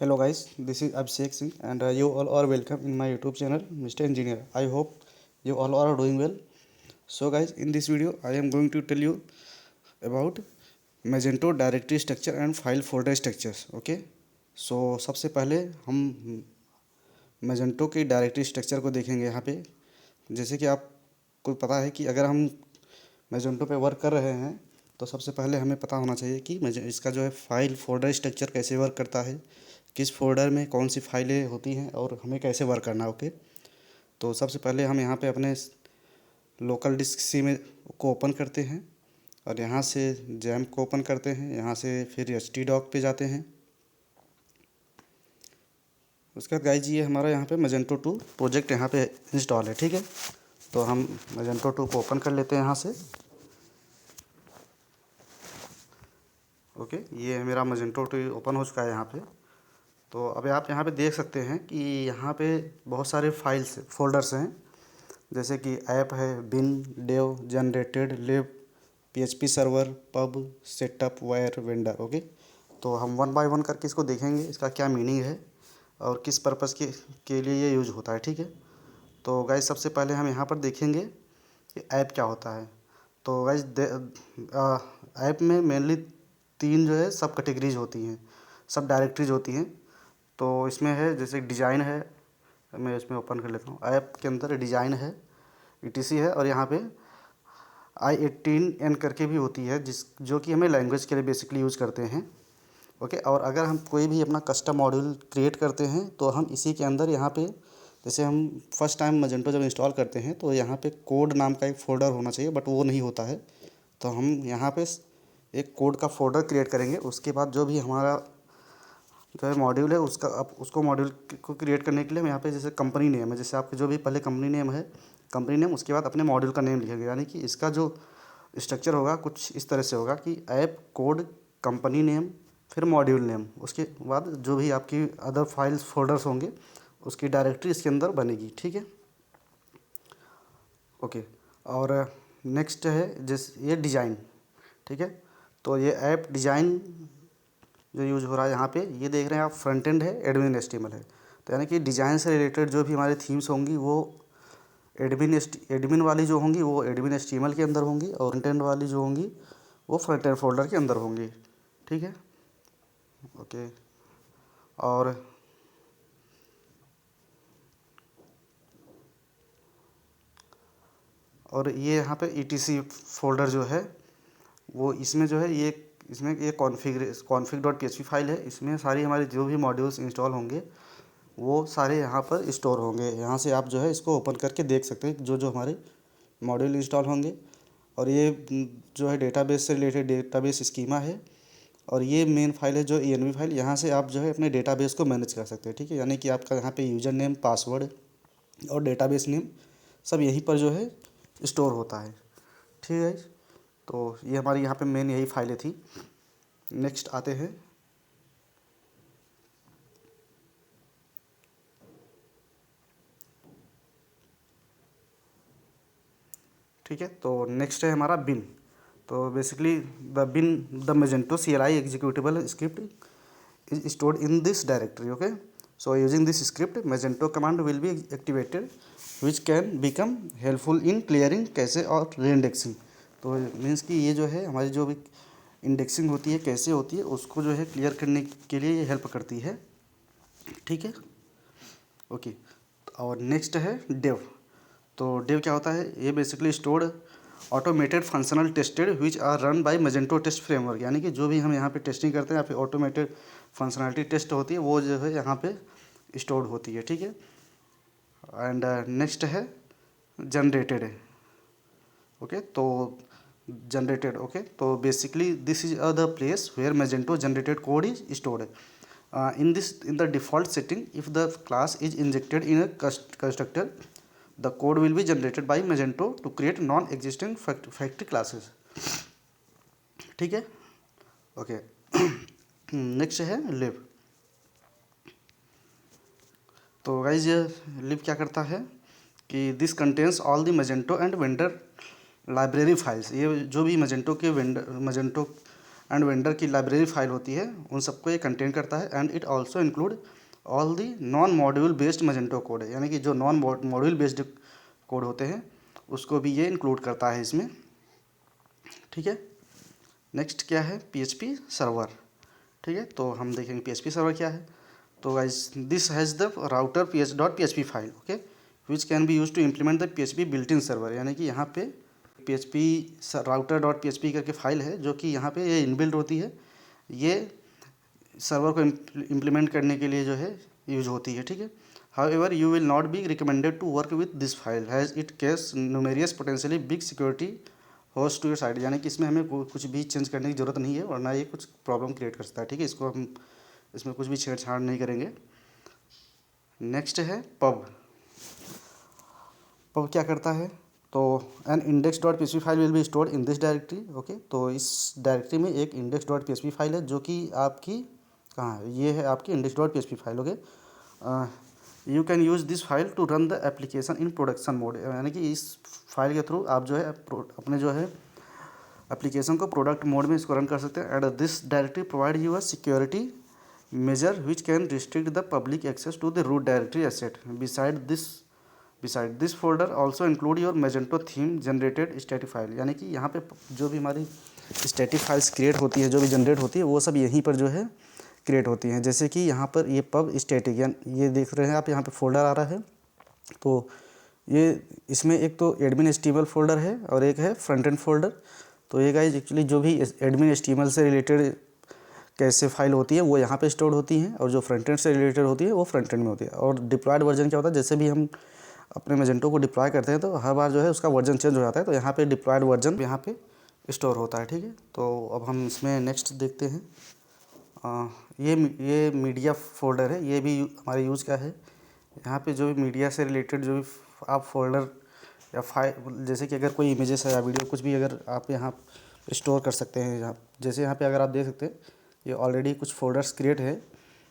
Hello guys, this is Abhishek Singh and you all are welcome in my YouTube channel Mr. Engineer. I hope you all are doing well. So guys, in this video I am going to tell you about Magento directory structure and file folder structures. Okay, so सबसे पहले हम Magento की directory structure को देखेंगे यहाँ पे। जैसे कि आपको पता है कि अगर हम Magento पे वर्क कर रहे हैं तो सबसे पहले हमें पता होना चाहिए कि इसका जो है फाइल फोल्डर स्ट्रक्चर कैसे वर्क करता है, किस फोल्डर में कौन सी फाइलें होती हैं और हमें कैसे वर्क करना है। ओके, तो सबसे पहले हम यहाँ पे अपने लोकल डिस्क सी में को ओपन करते हैं और यहाँ से जैम को ओपन करते हैं। यहाँ से फिर htdoc पे जाते हैं। उसके बाद गाइज ये हमारा यहाँ पे Magento 2 प्रोजेक्ट यहाँ पे इंस्टॉल है। ठीक है, तो हम Magento 2 को ओपन कर लेते हैं यहाँ से। ओके, ये मेरा Magento 2 ओपन हो चुका है यहाँ पे। तो अब आप यहाँ पे देख सकते हैं कि यहाँ पे बहुत सारे फाइल्स फोल्डर्स हैं, जैसे कि ऐप है, बिन, डेव, जनरेटेड, लिब, PHP server, pub, setup, wire, vendor. Okay, तो हम वन बाय वन करके इसको देखेंगे, इसका क्या मीनिंग है और किस पर्पज़ के लिए ये यूज होता है। ठीक है, तो गाइज सबसे पहले हम यहाँ पर देखेंगे कि ऐप क्या होता है। तो गाइज ऐप में मेनली तीन जो है सब कैटेगरीज होती हैं, सब डायरेक्टरीज होती हैं। तो इसमें है जैसे डिज़ाइन है, मैं इसमें ओपन कर लेता हूँ। ऐप के अंदर डिज़ाइन है, ETC है और यहाँ पे i18n करके भी होती है, जो कि हमें लैंग्वेज के लिए बेसिकली यूज़ करते हैं। ओके, और अगर हम कोई भी अपना कस्टम मॉड्यूल क्रिएट करते हैं तो हम इसी के अंदर यहाँ पे, जैसे हम फर्स्ट टाइम Magento जब इंस्टॉल करते हैं तो यहाँ पे कोड नाम का एक फ़ोल्डर होना चाहिए, बट वो नहीं होता है। तो हम यहाँ पे एक कोड का फ़ोल्डर क्रिएट करेंगे। उसके बाद जो भी हमारा जो है मॉड्यूल है उसका, अब उसको मॉड्यूल को क्रिएट करने के लिए हम यहाँ पे जैसे कंपनी नेम है, जैसे आपके जो भी पहले कंपनी नेम है, कंपनी नेम, उसके बाद अपने मॉड्यूल का नेम लिखेंगे। यानी कि इसका जो स्ट्रक्चर होगा कुछ इस तरह से होगा कि ऐप, कोड, कंपनी नेम, फिर मॉड्यूल नेम, उसके बाद जो भी आपकी अदर फाइल्स फोल्डर्स होंगे उसकी डायरेक्टरी इसके अंदर बनेगी। ठीक है, ओके। और नेक्स्ट है जैसे ये डिज़ाइन। ठीक है, तो ये ऐप डिज़ाइन जो यूज हो रहा है यहाँ पे, ये देख रहे हैं आप, फ्रंट एंड है, एडमिन HTML है। तो यानी कि डिज़ाइन से रिलेटेड जो भी हमारी थीम्स होंगी वो एडमिन वाली जो होंगी वो एडमिन HTML के अंदर होंगी और फ्रंट एंड वाली जो होंगी वो फ्रंट एंड फोल्डर के अंदर होंगी। ठीक है, ओके। और ये यहाँ पे ETC फोल्डर जो है वो इसमें जो है ये इसमें ये config.php फाइल है। इसमें सारी हमारी जो भी मॉड्यूल्स इंस्टॉल होंगे वो सारे यहाँ पर स्टोर होंगे। यहाँ से आप जो है इसको ओपन करके देख सकते हैं जो जो हमारे मॉड्यूल इंस्टॉल होंगे। और ये जो है डेटाबेस से रिलेटेड डेटाबेस स्कीमा है और ये मेन फाइल है जो env फाइल। यहाँ से आप जो है अपने डेटाबेस को मैनेज कर सकते हैं। ठीक है, यानी कि आपका यहाँ पे यूज़र नेम, पासवर्ड और डेटाबेस नेम सब यहीं पर जो है स्टोर होता है। ठीक है, तो ये हमारी यहाँ पे मेन यही फाइलें थी। नेक्स्ट आते हैं, ठीक है, तो नेक्स्ट है हमारा बिन। तो basically the Magento CLI executable script is stored in this directory. Okay, so using this script Magento command will be activated which can become helpful in clearing कैसे और रीइंडेक्सिंग। तो मीन्स कि ये जो है हमारी जो भी इंडेक्सिंग होती है कैसे होती है उसको जो है क्लियर करने के लिए ये हेल्प करती है। ठीक है, ओके। और नेक्स्ट है डेव। तो डेव क्या होता है, ये basically stored automated functional tested which are run by Magento test framework. यानी कि जो भी हम यहाँ पे टेस्टिंग करते हैं या फिर ऑटोमेटेड फंक्शनलिटी टेस्ट होती है वो जो है यहाँ पे स्टोर्ड होती है। ठीक है, एंड नेक्स्ट है जनरेटेड है। ओके, तो जनरेटेड, ओके, तो basically this is the place where Magento generated code is stored. in the default setting, if the class is injected in a constructor, the code will be generated by Magento to create non-existing factory classes। ठीक है, okay. Next है live. तो guys ये live क्या करता है कि this contains all the Magento and vendor library files. ये जो भी Magento के वेंडर Magento एंड वेंडर की लाइब्रेरी फाइल होती है, उन सबको ये कंटेन करता है। And it also include all the non module based Magento code है, यानी कि जो नॉन मॉड्यूल बेस्ड कोड होते हैं उसको भी ये इंक्लूड करता है इसमें, ठीक है। नेक्स्ट क्या है, PHP सर्वर, ठीक है। तो हम देखेंगे PHP सर्वर क्या है। तो guys this has the router .php file, okay, which can be use to implement the PHP built in server, यानी कि यहाँ पे PHP राउटर .php करके फाइल है जो कि यहाँ पे ये इनबिल्ट होती है, ये सर्वर को इम्प्लीमेंट करने के लिए जो है यूज होती है, ठीक है। However you will not be recommended to work with this file has it case numerous potentially big security host to your site, यानी कि इसमें हमें कुछ भी चेंज करने की ज़रूरत नहीं है, वरना ये कुछ प्रॉब्लम क्रिएट कर सकता है, ठीक है। इसको हम इसमें कुछ भी छेड़छाड़ नहीं करेंगे। नेक्स्ट है पब क्या करता है, तो an index.php file will be stored in this directory, okay. तो इस डायरेक्टरी में एक index.php फाइल है जो कि आपकी कहाँ है, ये है आपकी index.php file, okay. You can use this file to run the application in production mode, यानी कि इस फाइल के थ्रू आप जो है अपने जो है एप्लीकेशन को प्रोडक्ट मोड में इसको रन कर सकते हैं। And this directory provide you a security measure which can restrict the public access to the root directory asset. Beside this folder also include your Magento theme generated static file, यानी कि यहाँ पे जो भी हमारी static files क्रिएट होती है, जो भी जनरेट होती है, वो सब यहीं पर जो है क्रिएट होती हैं। जैसे कि यहाँ पर ये पब स्टैटिक, ये देख रहे हैं आप, यहाँ पे फोल्डर आ रहा है। तो ये इसमें एक तो एडमिन HTML फोल्डर है और एक है फ्रंट एंड फोल्डर। तो ये गाइज एक्चुअली जो भी एडमिन HTML से रिलेटेड कैसे फाइल होती है वो यहाँ पे स्टोर होती हैं, और जो फ्रंट एंड से रिलेटेड होती है वो फ्रंट एंड में होती है। और डिप्लॉयड वर्जन क्या होता है, जैसे भी हम अपने मेजेंटो को डिप्लॉय करते हैं तो हर बार जो है उसका वर्जन चेंज हो जाता है, तो यहाँ पे डिप्लॉयड वर्जन यहाँ पे स्टोर होता है, ठीक है। तो अब हम इसमें नेक्स्ट देखते हैं। ये मीडिया फोल्डर है, ये भी हमारे यूज़ क्या है, यहाँ पे जो भी मीडिया से रिलेटेड जो भी आप फोल्डर या फाइल, जैसे कि अगर कोई इमेजेस है या वीडियो कुछ भी अगर आप यहाँ स्टोर कर सकते हैं, यहाँ जैसे यहाँ पे अगर आप देख सकते हैं ये ऑलरेडी कुछ फोल्डर्स क्रिएट है,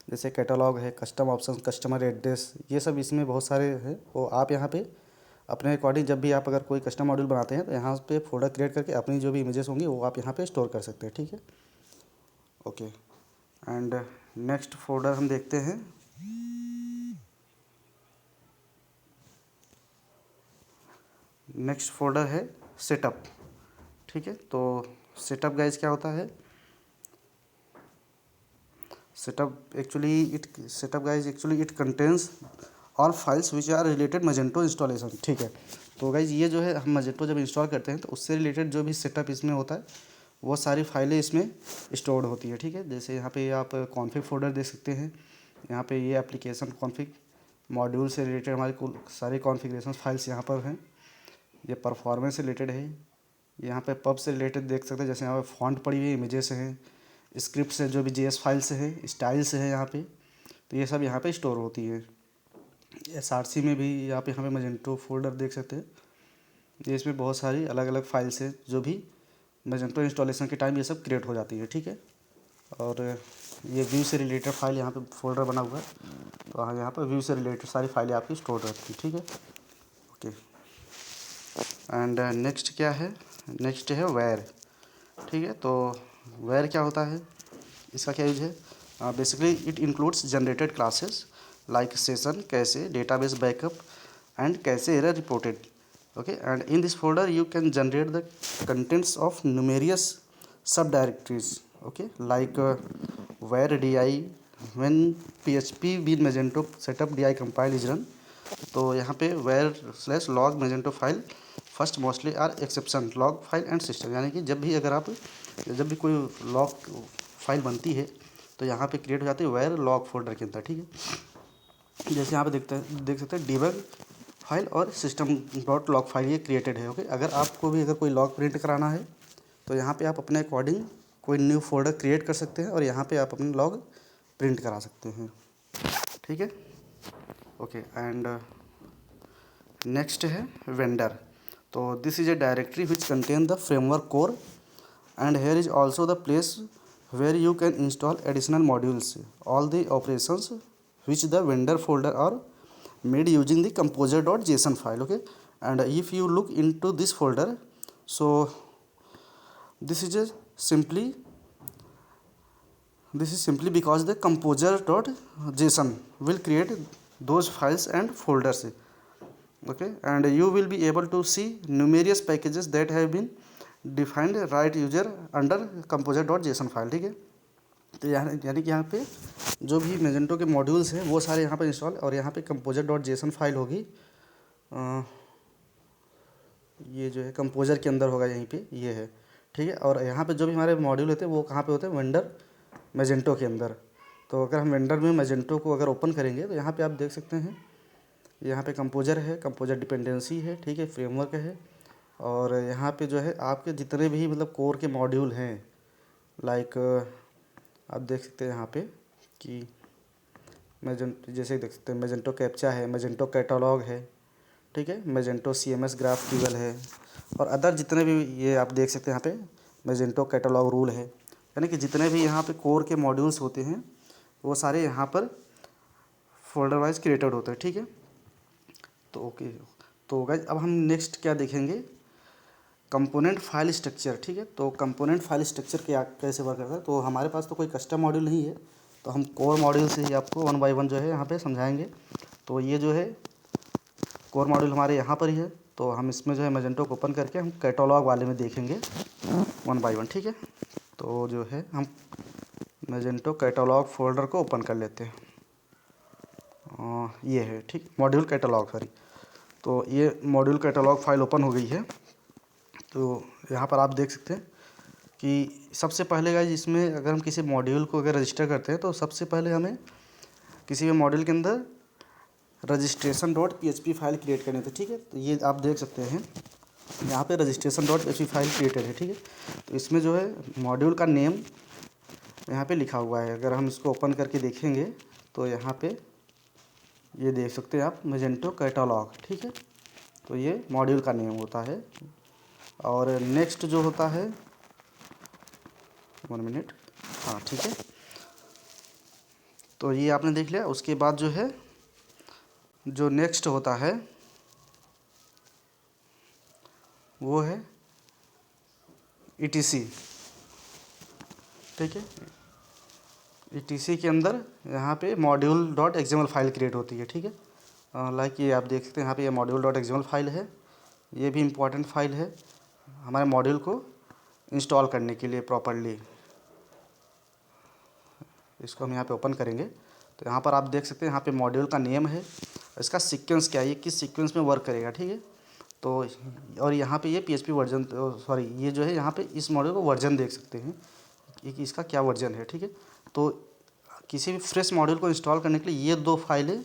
जैसे कैटलॉग है, कस्टम ऑप्शन, कस्टमर एड्रेस, ये सब इसमें बहुत सारे हैं। वो आप यहाँ पे अपने अकॉर्डिंग जब भी आप अगर कोई कस्टम मॉड्यूल बनाते हैं तो यहाँ पे फोल्डर क्रिएट करके अपनी जो भी इमेजेस होंगी वो आप यहाँ पे स्टोर कर सकते हैं, ठीक है, ओके। एंड नेक्स्ट फोल्डर हम देखते हैं। नेक्स्ट फोल्डर है सेटअप, ठीक है। तो सेटअप गाइज क्या होता है, setup guys actually it contains all files which are related Magento installation, ठीक है। तो गाइज ये जो है हम Magento जब इंस्टॉल करते हैं तो उससे रिलेटेड जो भी सेटअप इसमें होता है वो सारी फाइलें इसमें स्टोर्ड होती है, ठीक है। जैसे यहाँ पे आप कॉन्फ़िग फोल्डर देख सकते हैं, यहाँ पे ये एप्लीकेशन कॉन्फ़िग मॉड्यूल से रिलेटेड हमारी सारी कॉन्फ़िगरेशन फाइल्स यहाँ पर हैं। ये परफॉर्मेंस से रिलेटेड है, यहाँ पे पब से रिलेटेड देख सकते हैं, जैसे यहाँ पे फॉन्ट पड़ी हुई इमेजेस हैं, स्क्रिप्ट से जो भी JS फाइल्स है, स्टाइल्स है यहाँ पे, तो ये सब यहाँ पे स्टोर होती है। SRC में भी आप यहाँ पे मजेंटो फोल्डर देख सकते हैं, ये इसमें बहुत सारी अलग अलग फाइल्स है जो भी मजेंटो इंस्टॉलेशन के टाइम ये सब क्रिएट हो जाती है, ठीक है। और ये व्यू से रिलेटेड फाइल यहाँ पे फोल्डर बना हुआ है, तो यहाँ पर व्यू से रिलेटेड सारी फाइलें आपकी स्टोर रहती है, ठीक है, ओके। एंड नेक्स्ट क्या है, नेक्स्ट है वेयर, ठीक है। तो वेयर क्या होता है, इसका क्या यूज है, basically it includes generated classes like session, cache, database backup and cache error reported, okay. And in this folder you can generate the contents of numerous sub directories, okay, like var DI when PHP with Magento setup DI compile is run. तो यहाँ पे var log Magento file first mostly are exception log file and system, यानी कि जब भी कोई log file बनती है तो यहाँ पे क्रिएट हो जाती है वेयर लॉग फोल्डर के अंदर, ठीक है। जैसे यहाँ पे देख सकते हैं डिबग फाइल और system.log फाइल ये क्रिएटेड है, ओके। अगर आपको भी अगर कोई लॉग प्रिंट कराना है तो यहाँ पे आप अपने अकॉर्डिंग कोई न्यू फोल्डर क्रिएट कर सकते हैं और यहाँ पे आप अपने लॉग प्रिंट करा सकते हैं, ठीक है, ओके। एंड नेक्स्ट है वेंडर। तो this is a directory which contain the framework core and here is also the place where you can install additional modules, all the operations which the vendor folder are made using the composer.json file, okay. And if you look into this folder, so this is a simply this is simply because the composer.json will create those files and folders. Okay, and you will be able to see numerous packages that have been defined right user under composer.json file. ठीक है, तो यानी कि यहाँ पे जो भी Magento के मॉड्यूल्स हैं वो सारे यहाँ पर इंस्टॉल, और यहाँ पे composer.json फाइल होगी. ये जो है कंपोजर के अंदर होगा, यहीं पे ये है. ठीक है, और यहाँ पे जो भी हमारे मॉड्यूल होते हैं वो कहाँ पे होते हैं, वेंडर मेजेंटो के अंदर. तो अगर हम वेंडर में मेजेंटो को अगर ओपन करेंगे तो यहाँ पे आप देख सकते हैं, यहाँ पे कंपोजर है, कंपोजर डिपेंडेंसी है. ठीक है, फ्रेमवर्क है, और यहाँ पे जो है आपके जितने भी मतलब कोर के मॉड्यूल हैं, लाइक आप देख सकते हैं यहाँ पे कि जैसे देख सकते हैं मेजेंटो कैप्चा है, मेजेंटो कैटलॉग है. ठीक है, मेजेंटो CMS ग्राफ क्यूएल है, और अदर जितने भी ये आप देख सकते हैं यहाँ पे मेजेंटो कैटलॉग रूल है. यानी कि जितने भी यहाँ पे कोर के मॉड्यूल्स होते हैं वो सारे यहाँ पर फोल्डर वाइज क्रिएटेड होते हैं. ठीक है, तो ओके, तो गाइस अब हम नेक्स्ट क्या देखेंगे, कंपोनेंट फाइल स्ट्रक्चर. ठीक है, तो कंपोनेंट फाइल स्ट्रक्चर क्या कैसे वर्क करता है. तो हमारे पास तो कोई कस्टम मॉड्यूल नहीं है, तो हम कोर मॉड्यूल से ही आपको 1 बाय 1 जो है यहाँ पे समझाएंगे. तो ये जो है कोर मॉड्यूल हमारे यहाँ पर ही है, तो हम इसमें जो है मेजेंटो को ओपन करके हम कैटलॉग वाले में देखेंगे 1 बाय 1. ठीक है, तो जो है हम मेजेंटो कैटलॉग फोल्डर को ओपन कर लेते हैं. ये है, ठीक, मॉड्यूल कैटलॉग, सॉरी. तो ये मॉड्यूल कैटलॉग फाइल ओपन हो गई है. तो यहाँ पर आप देख सकते हैं कि सबसे पहले गाइस इसमें अगर हम किसी मॉड्यूल को अगर रजिस्टर करते हैं तो सबसे पहले हमें किसी भी मॉड्यूल के अंदर registration.php फाइल क्रिएट करनी थी. ठीक है, तो ये आप देख सकते हैं यहाँ पे registration.php फाइल क्रिएटेड है. ठीक है, तो इसमें जो है मॉड्यूल का नेम यहाँ पे लिखा हुआ है. अगर हम इसको ओपन करके देखेंगे तो यहाँ पे ये देख सकते हैं आप मेजेंटो कैटलॉग. ठीक है, तो ये मॉड्यूल का नेम होता है. और नेक्स्ट जो होता है 1 मिनट, हाँ ठीक है, तो ये आपने देख लिया. उसके बाद जो है जो नेक्स्ट होता है वो है ETC. ठीक है, ETC के अंदर यहाँ पे module.xml फाइल क्रिएट होती है. ठीक है, लाइक ये आप देख सकते हैं यहाँ पे ये module.xml फाइल है. ये भी इम्पॉर्टेंट फाइल है हमारे मॉड्यूल को इंस्टॉल करने के लिए प्रॉपरली. इसको हम यहाँ पे ओपन करेंगे तो यहाँ पर आप देख सकते हैं यहाँ पे मॉड्यूल का नेम है, इसका सीक्वेंस क्या है, ये किस सीक्वेंस में वर्क करेगा. ठीक है, तो और यहाँ पे ये PHP वर्जन, सॉरी ये जो है यहाँ पे इस मॉड्यूल को वर्जन देख सकते हैं कि इसका क्या वर्जन है. ठीक है, तो किसी भी फ्रेश मॉड्यूल को इंस्टॉल करने के लिए ये 2 फाइलें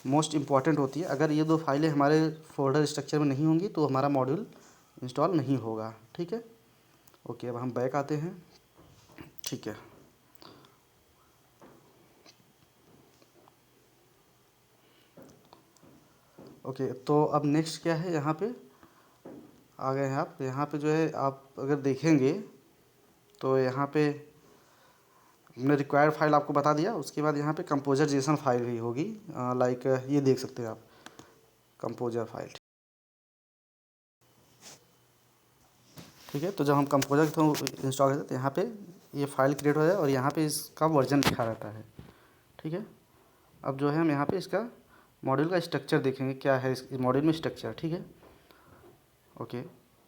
मोस्ट इम्पॉर्टेंट होती है. अगर ये 2 फाइलें हमारे फोल्डर स्ट्रक्चर में नहीं होंगी तो हमारा मॉड्यूल इंस्टॉल नहीं होगा. ठीक है, ओके, अब हम बैक आते हैं. ठीक है, ओके, तो अब नेक्स्ट क्या है, यहाँ पे आ गए हैं आप. यहाँ पे जो है आप अगर देखेंगे तो यहाँ पे हमने रिक्वायर्ड फाइल आपको बता दिया. उसके बाद यहाँ पे कंपोजर जेसन फाइल भी होगी, लाइक ये देख सकते हैं आप कंपोजर फाइल. ठीक है, तो जब हम कंपोजर के थ्रू इंस्टॉल करते हैं तो यहाँ पे ये फाइल क्रिएट हो जाए और यहाँ पे इसका वर्जन लिखा रहता है. ठीक है, अब जो है हम यहाँ पे इसका मॉड्यूल का स्ट्रक्चर देखेंगे, क्या है इस मॉड्यूल में स्ट्रक्चर. ठीक है, ओके,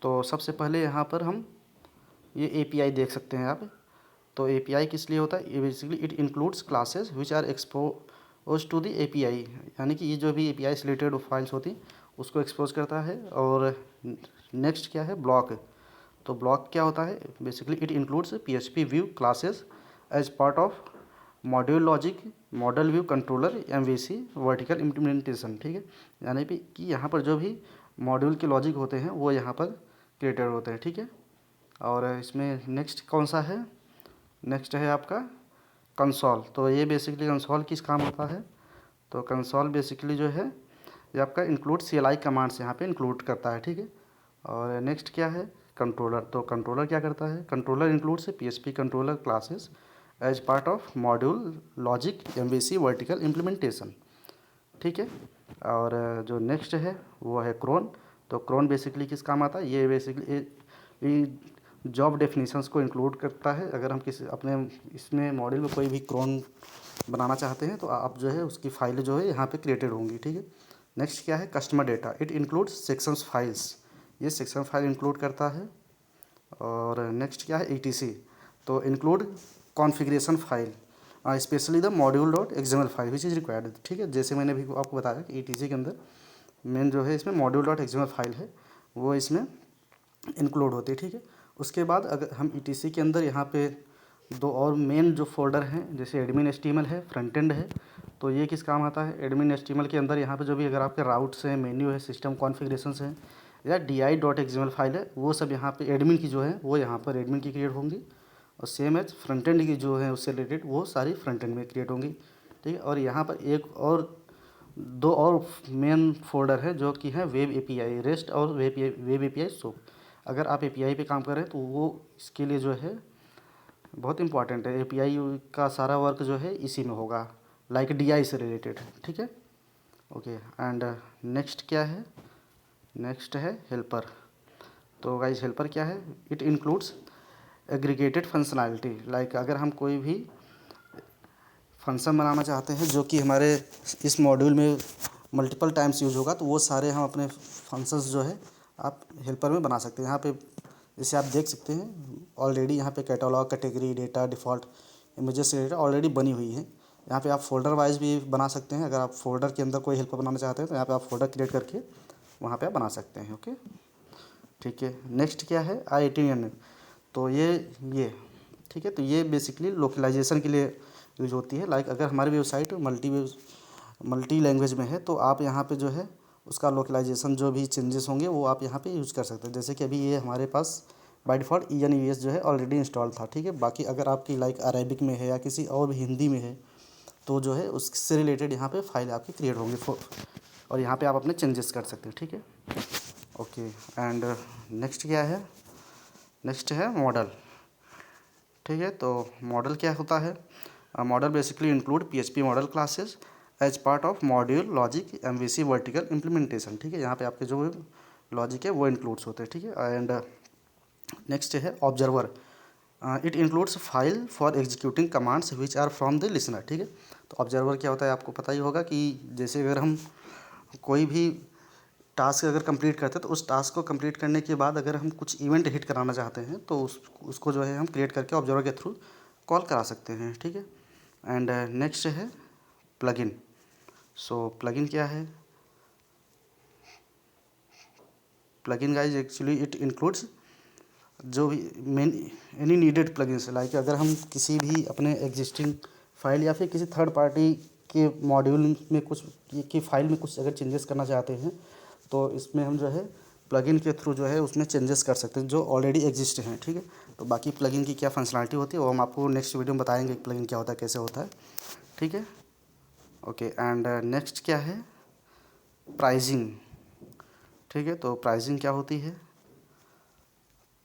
तो सबसे पहले यहाँ पर हम ये API देख सकते हैं आप. तो API किस लिए होता है, ये basically it includes classes which are expose to the API. यानी कि ये जो भी API से रिलेटेड फाइल्स होती उसको एक्सपोज करता है. और नेक्स्ट क्या है, ब्लॉक. तो ब्लॉक क्या होता है, basically it includes PHP view classes as part of module logic, model view controller, MVC vertical implementation. ठीक है, यानी कि यहाँ पर जो भी मॉड्यूल के लॉजिक होते हैं वो यहाँ पर क्रिएटेड होते हैं. ठीक है, और इसमें नेक्स्ट कौन सा है, नेक्स्ट है आपका कंसोल. तो ये बेसिकली कंसोल किस काम होता है, तो कंसोल बेसिकली जो है ये आपका इंक्लूड CLI कमांड्स यहाँ पे इंक्लूड करता है. ठीक है, और नेक्स्ट क्या है, कंट्रोलर. तो कंट्रोलर क्या करता है, controller includes PHP controller classes as part of module logic, MVC vertical implementation. ठीक है, और जो नेक्स्ट है वो है क्रोन. तो क्रोन बेसिकली किस काम आता है, ये बेसिकली जॉब डेफिनेशंस को इंक्लूड करता है। अगर हम किसी अपने इसमें मॉड्यूल में कोई भी क्रोन बनाना चाहते हैं तो आप जो है उसकी फाइल जो है यहाँ पे क्रिएटेड होंगी, ठीक है। नेक्स्ट क्या है, customer data, it includes sections files, ये सेक्शन फाइल इंक्लूड करता है। और नेक्स्ट क्या है, ETC, तो include configuration file specially the module dot XML file which is required, ठीक है। जैसे मैंने भी आपको बताया कि ETC के अंदर मेन जो है इसमें मॉड्यूल डॉट एक्सएमएल फाइल है वो इसमें इंक्लूड होती है, ठीक है। उसके बाद अगर हम ETC के अंदर यहाँ पे दो और मेन जो फोल्डर हैं, जैसे एडमिन HTML है, फ्रंट एंड है, तो ये किस काम आता है। एडमिन HTML के अंदर यहाँ पे जो भी अगर आपके राउट्स हैं, मेन्यू है, सिस्टम कॉन्फ़िगरेशंस हैं या di.xml फाइल है, वो सब यहाँ पे एडमिन की जो है वो यहाँ पर एडमिन की क्रिएट होंगी। और सेम एज फ्रंट एंड की जो है उससे रिलेटेड वो सारी फ्रंट एंड में क्रिएट होंगी, ठीक है। और यहाँ पर एक और दो और मेन फोल्डर है जो कि है वेब API रेस्ट और वेब API सोप। अगर आप API पे काम कर रहे हैं तो वो इसके लिए जो है बहुत इंपॉर्टेंट है। API का सारा वर्क जो है इसी में होगा, लाइक DI से रिलेटेड, ठीक है। ओके, एंड नेक्स्ट क्या है, नेक्स्ट है हेल्पर। तो गाइस हेल्पर क्या है, it includes aggregated functionality, like अगर हम कोई भी फंक्शन बनाना चाहते हैं जो कि हमारे इस मॉड्यूल में मल्टीपल टाइम्स यूज होगा, तो वो सारे हम अपने फंक्शंस जो है आप हेल्पर में बना सकते हैं। यहाँ पे जैसे आप देख सकते हैं ऑलरेडी यहाँ पे catalogue, category, data, default, images से ऑलरेडी बनी हुई है। यहाँ पे आप फोल्डर वाइज भी बना सकते हैं। अगर आप फोल्डर के अंदर कोई हेल्पर बनाना चाहते हैं तो यहाँ पे आप फोल्डर क्रिएट करके वहाँ पे आप बना सकते हैं, ओके, ठीक है। नेक्स्ट क्या है, IITN, तो ये ठीक है। तो ये बेसिकली लोकलाइजेशन के लिए यूज होती है। लाइक अगर हमारी वेबसाइट मल्टी लैंग्वेज में है तो आप यहाँ पे जो है उसका लोकलाइजेशन जो भी चेंजेस होंगे वो आप यहाँ पे यूज़ कर सकते हैं। जैसे कि अभी ये हमारे पास बाय डिफ़ॉल्ट ENVS जो है ऑलरेडी इंस्टॉल था, ठीक है। बाकी अगर आपकी लाइक अरेबिक में है या किसी और भी हिंदी में है तो जो है उससे रिलेटेड यहाँ पे फाइल आपकी क्रिएट होंगी और यहाँ पे आप अपने चेंजेस कर सकते हैं, ठीक है। ओके, एंड नेक्स्ट क्या है, नेक्स्ट है मॉडल, ठीक है। तो मॉडल क्या होता है, model basically include PHP model classes as part of module logic MVC vertical implementation, ठीक है। यहाँ पे आपके जो लॉजिक है वो इंक्लूड्स होते हैं, ठीक है। एंड नेक्स्ट है observer, it includes file for executing commands which are from the listener, ठीक है। तो ऑब्जर्वर क्या होता है आपको पता ही होगा कि जैसे अगर हम कोई भी टास्क अगर कंप्लीट करते हैं तो उस टास्क को कंप्लीट करने के बाद अगर हम कुछ इवेंट हिट कराना चाहते हैं तो उसको जो है हम क्रिएट करके ऑब्जर्वर के थ्रू कॉल करा सकते हैं, ठीक है। एंड नेक्स्ट है प्लगइन। सो प्लगइन क्या है, plugin guys actually it includes जो भी main any needed plugins, like अगर हम किसी भी अपने एग्जिस्टिंग फाइल या फिर किसी थर्ड पार्टी के मॉड्यूल में कुछ की फाइल में कुछ अगर चेंजेस करना चाहते हैं तो इसमें हम जो है प्लगइन के थ्रू जो है उसमें चेंजेस कर सकते हैं जो ऑलरेडी एग्जिस्ट हैं, ठीक है। तो बाकी प्लगइन की क्या फंक्शनलिटी होती है वो हम आपको नेक्स्ट वीडियो में बताएंगे कि प्लगइन क्या होता है, कैसे होता है, ठीक है। ओके, एंड नेक्स्ट क्या है, प्राइजिंग, ठीक है। तो प्राइजिंग क्या होती है,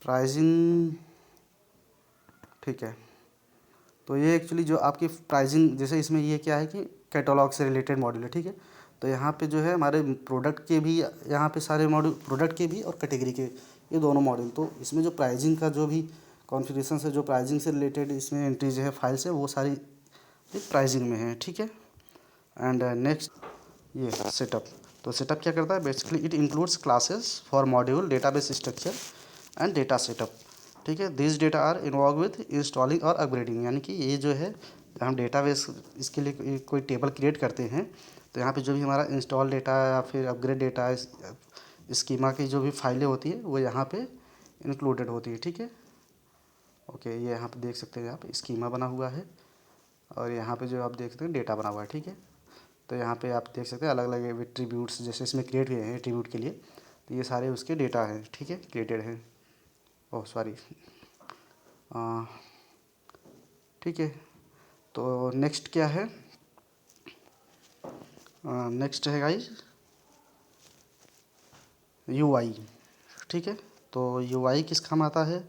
प्राइजिंग, ठीक है। तो ये एक्चुअली जो आपकी प्राइजिंग, जैसे इसमें ये क्या है कि कैटलॉग से रिलेटेड मॉड्यूल है, ठीक है। तो यहाँ पे जो है हमारे प्रोडक्ट के भी यहाँ पे सारे मॉड्यूल, प्रोडक्ट के भी और कैटेगरी के, ये दोनों मॉड्यूल। तो इसमें जो प्राइजिंग का जो भी कॉन्फ़िगरेशन है, जो प्राइजिंग से रिलेटेड इसमें एंट्रीज है फाइल से, वो सारी प्राइजिंग में है, ठीक है। एंड नेक्स्ट ये सेटअप। तो सेटअप क्या करता है, basically it includes classes for module, database structure and data setup, ठीक है। This data are involve with installing और अपग्रेडिंग, यानी कि ये जो है हम डेटाबेस इसके लिए कोई टेबल क्रिएट करते हैं तो यहाँ पे जो भी हमारा इंस्टॉल डेटा या फिर अपग्रेड डेटा, स्कीमा की जो भी फाइलें होती है वो यहाँ पे इंक्लूडेड होती है, ठीक है। ओके, ये यहाँ पे देख सकते हैं आप स्कीमा बना हुआ है और यहाँ पे जो आप देख सकते हैं डेटा बना हुआ है, ठीक है। तो यहाँ पे आप देख सकते हैं अलग अलग एट्रीब्यूट्स जैसे इसमें क्रिएट हुए हैं एट्रीब्यूट के लिए, तो ये सारे उसके डेटा हैं, ठीक है, क्रिएटेड हैं। ओह सॉरी, ठीक है। तो नेक्स्ट क्या है, नेक्स्ट है गाइज UI, ठीक है। तो UI किस काम आता है,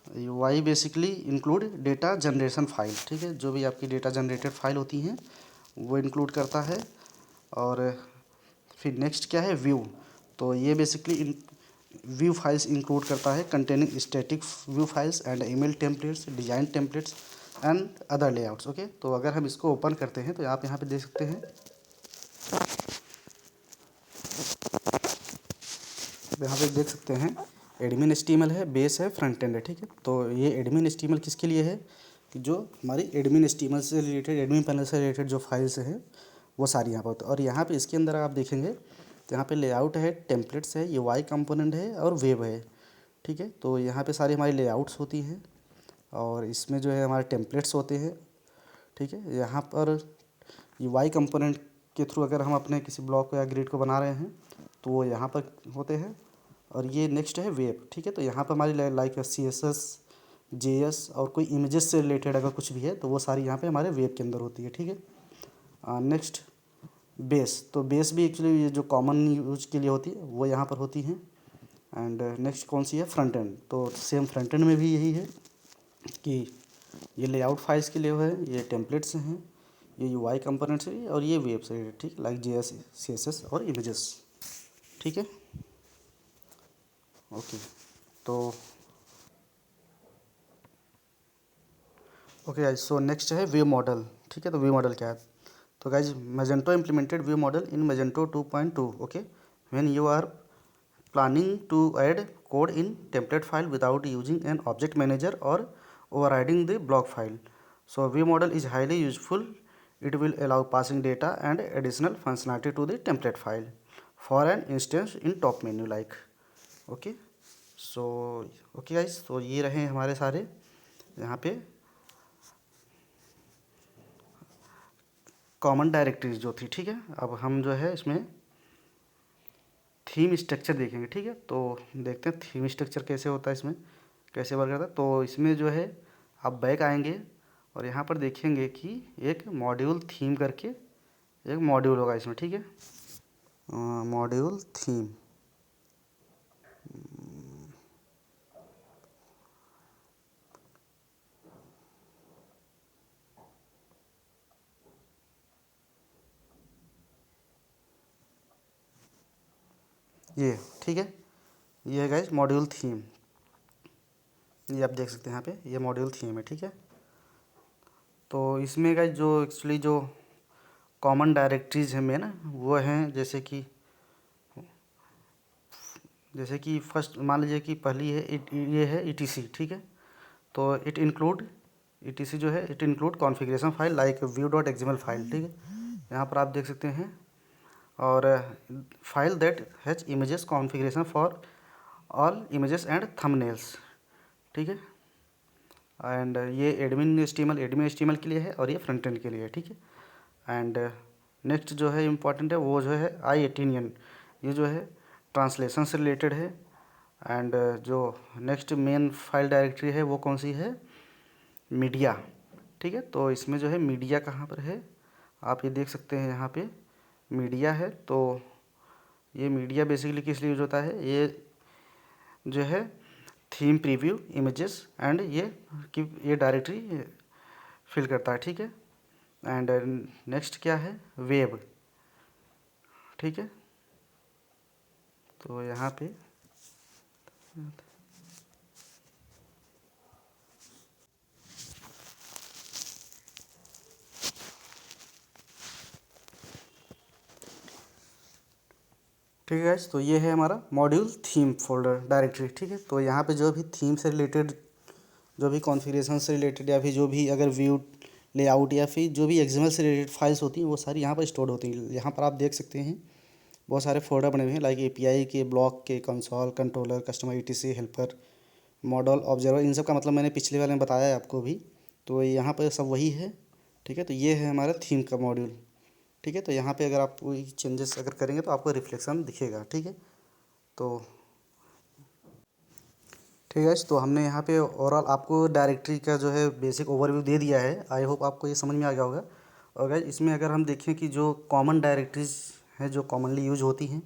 UI basically include data generation file, ठीक है। जो भी आपकी डेटा जनरेटेड फाइल होती हैं वो इंक्लूड करता है। और फिर नेक्स्ट क्या है व्यू, तो ये बेसिकली व्यू फाइल्स इंक्लूड करता है containing static view files and email templates, design templates and other layouts. Okay, तो अगर हम इसको ओपन करते हैं तो आप यहाँ पे देख सकते हैं, यहाँ पे देख सकते हैं एडमिन एचटीएमएल है, बेस है, फ्रंट एंड है। ठीक है, तो ये एडमिन एचटीएमएल किसके लिए है कि जो हमारी एडमिन एचटीएमएल से रिलेटेड, एडमिन पैनल से रिलेटेड जो फाइल्स हैं वो सारी यहाँ पर होती है। और यहाँ पे इसके अंदर आप देखेंगे तो यहाँ पे लेआउट है, टेम्पलेट्स है, यूआई कंपोनेंट है और वेब है। ठीक है, तो यहाँ पे सारी हमारी लेआउट्स होती हैं और इसमें जो है हमारे टेम्पलेट्स होते हैं। ठीक है, यहाँ पर यूआई कंपोनेंट के थ्रू अगर हम अपने किसी ब्लॉक को या ग्रिड को बना रहे हैं तो वो यहाँ पर होते हैं। और ये नेक्स्ट है वेब। ठीक है, तो यहाँ पर हमारी लाइक CSS, JS और कोई इमेजेस से रिलेटेड अगर कुछ भी है तो वो सारी यहाँ पे हमारे वेब के अंदर होती है। ठीक है, नेक्स्ट बेस। तो बेस भी एक्चुअली ये जो कॉमन यूज के लिए होती है वो यहाँ पर होती है। एंड नेक्स्ट कौन सी है, फ्रंट एंड। तो सेम फ्रंट एंड में भी यही है कि ये लेआउट फाइल्स के लिए है, ये टेम्पलेट्स हैं, ये यूआई कंपोनेंट्स है और ये वेब से। ठीक, लाइक JS, CSS और इमेजेस। ठीक है, ओके। तो ओके गाइज, सो नेक्स्ट है व्यू मॉडल। ठीक है, तो व्यू मॉडल क्या है? तो guys Magento implemented view model in Magento 2.2। Okay, when you are planning to add code in template file without using an object manager or overriding the block file. So view model is highly useful. It will allow passing data and additional functionality to the template file for an instance in top menu like. Okay, so okay guys, तो ये रहे हमारे सारे यहाँ पे common directories जो थी। ठीक है, अब हम जो है इसमें थीम स्ट्रक्चर देखेंगे। ठीक है, तो देखते हैं थीम स्ट्रक्चर कैसे होता है, इसमें कैसे वर्क करता है। तो इसमें जो है आप बैक आएंगे और यहाँ पर देखेंगे कि एक मॉड्यूल थीम करके एक मॉड्यूल होगा इसमें। ठीक है, मॉड्यूल थीम। ये ठीक है, ये है गाइस मॉड्यूल थीम। ये आप देख सकते हैं यहाँ पे, ये मॉड्यूल थीम है। ठीक है, तो इसमें गाइस जो एक्चुअली जो कॉमन डायरेक्टरीज हैं में ना वो हैं जैसे कि फर्स्ट मान लीजिए कि पहली है ये है ETC। ठीक है, तो ETC जो है it include configuration file like view.xml file. ठीक है, यहाँ पर आप देख सकते हैं, और file that has images configuration for all images and thumbnails. ठीक है, एंड ये एडमिन HTML के लिए है और ये फ्रंट एंड के लिए है। ठीक है, एंड नेक्स्ट जो है इम्पॉर्टेंट है वो जो है I18N, ये जो है ट्रांसलेशन से रिलेटेड है। एंड जो नेक्स्ट मेन फाइल डायरेक्टरी है वो कौन सी है, मीडिया। ठीक है, तो इसमें जो है मीडिया कहाँ पर है, आप ये देख सकते हैं यहाँ पे मीडिया है। तो ये मीडिया बेसिकली किस लिए यूज होता है, ये जो है थीम प्रीव्यू इमेजेस एंड ये डायरेक्टरी फिल करता है। ठीक है, एंड नेक्स्ट क्या है, वेब। ठीक है, तो यहाँ पे ठीक है गाइस, तो ये है हमारा मॉड्यूल थीम फोल्डर डायरेक्टरी। ठीक है, तो यहाँ पे जो भी थीम से रिलेटेड, जो भी कॉन्फ़िगरेशन से रिलेटेड या फिर जो भी अगर व्यू लेआउट या फिर जो भी XML से रिलेटेड फाइल्स होती हैं वो सारी यहाँ पर स्टोर होती हैं। यहाँ पर आप देख सकते हैं बहुत सारे फोल्डर बने हुए हैं लाइक API के, ब्लॉक के, console, controller, customer, ETC, helper, model, observer. इन सब का मतलब मैंने पिछले वाले में बताया है आपको भी, तो यहाँ पर सब वही है। ठीक है, तो ये है हमारा थीम का मॉड्यूल। ठीक है, तो यहाँ पे अगर आप कोई चेंजेस अगर करेंगे तो आपको रिफ्लेक्शन दिखेगा। ठीक है, तो ठीक है, तो हमने यहाँ पे ओवरऑल आपको डायरेक्टरी का जो है बेसिक ओवरव्यू दे दिया है। आई होप आपको ये समझ में आ गया होगा। और गाइस इसमें अगर हम देखें कि जो कॉमन डायरेक्टरीज हैं जो कॉमनली यूज होती हैं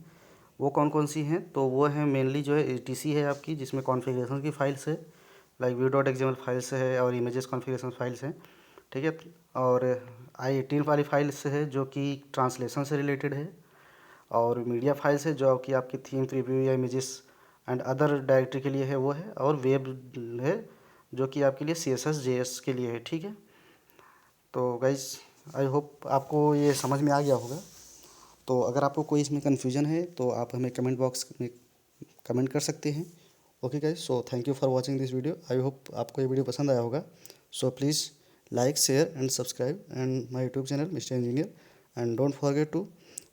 वो कौन कौन सी हैं, तो वो है मेनली जो है ETC है आपकी, जिसमें कॉन्फ़िगरेशन की फाइल्स है लाइक view.xml फाइल्स है और इमेजेस कॉन्फ़िगरेशन फाइल्स हैं। ठीक है, और I18 वाली फाइल्स है जो कि ट्रांसलेशन से रिलेटेड है, और मीडिया फाइल्स है जो कि आपकी थीम प्रीव्यू या इमेजेस एंड अदर डायरेक्टरी के लिए है वो है, और वेब है जो कि आपके लिए CSS JS के लिए है, ठीक है। तो गाइस आई होप आपको ये समझ में आ गया होगा। तो अगर आपको कोई इसमें कन्फ्यूजन है तो आप हमें कमेंट बॉक्स में कमेंट कर सकते हैं। Okay guys, so thank you for watching this video. I hope आपको ये वीडियो पसंद आया होगा। So please like, share and subscribe and my YouTube channel Mister Engineer, and don't forget to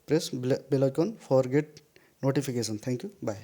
press bell icon for get notification. Thank you. Bye.